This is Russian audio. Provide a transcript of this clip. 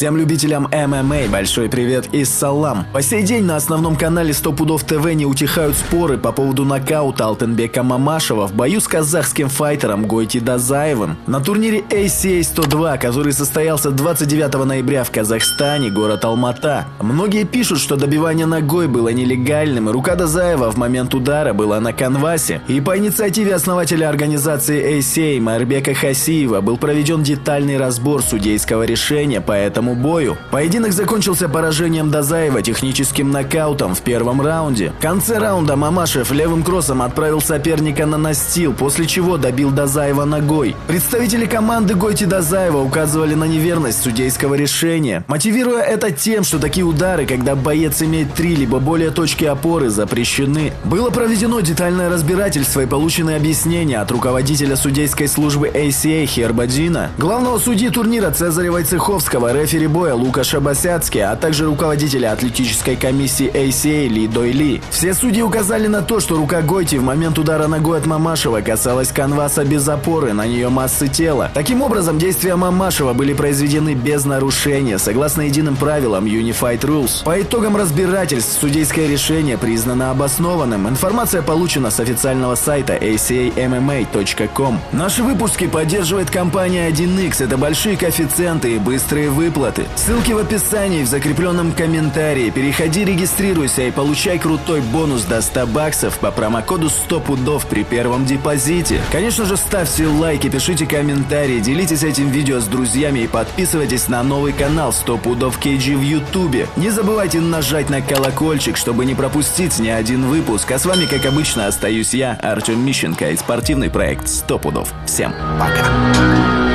Всем любителям ММА большой привет и салам. По сей день на основном канале 100 пудов ТВ не утихают споры по поводу нокаута Алтынбека Мамашева в бою с казахским файтером Гойти Дазаевым на турнире ACA 102, который состоялся 29 ноября в Казахстане, город Алмата. Многие пишут, что добивание ногой было нелегальным, и рука Дазаева в момент удара была на канвасе. И по инициативе основателя организации ACA Майрбека Хасиева был проведен детальный разбор судейского решения по этому бою. Поединок закончился поражением Дазаева техническим нокаутом в первом раунде. В конце раунда Мамашев левым кроссом отправил соперника на настил, после чего добил Дазаева ногой. Представители команды Гойти Дазаева указывали на неверность судейского решения, мотивируя это тем, что такие удары, когда боец имеет 3 либо более точки опоры, запрещены. Было проведено детальное разбирательство и получены объяснения от руководителя судейской службы ACA Хербадина, главного судьи турнира Цезаря Войцеховского, рефери боя Лукаша Басяцки, а также руководителя атлетической комиссии ACA Ли Дойли. Все судьи указали на то, что рука Гойти в момент удара ногой от Мамашева касалась канваса без опоры на нее массы тела. Таким образом, действия Мамашева были произведены без нарушения, согласно единым правилам Unified Rules. По итогам разбирательств судейское решение признано обоснованным. Информация получена с официального сайта acamma.com. Наши выпуски поддерживает компания 1x. Это большие коэффициенты и быстрые выплаты. Ссылки в описании, в закрепленном комментарии. Переходи, регистрируйся и получай крутой бонус до 100 баксов по промокоду 100 пудов при первом депозите. Конечно же, ставьте лайки, пишите комментарии, делитесь этим видео с друзьями и подписывайтесь на новый канал 100 пудов KG в YouTube. Не забывайте нажать на колокольчик, чтобы не пропустить ни один выпуск. А с вами, как обычно, остаюсь я, Артем Мищенко, и спортивный проект 100 пудов. Всем пока!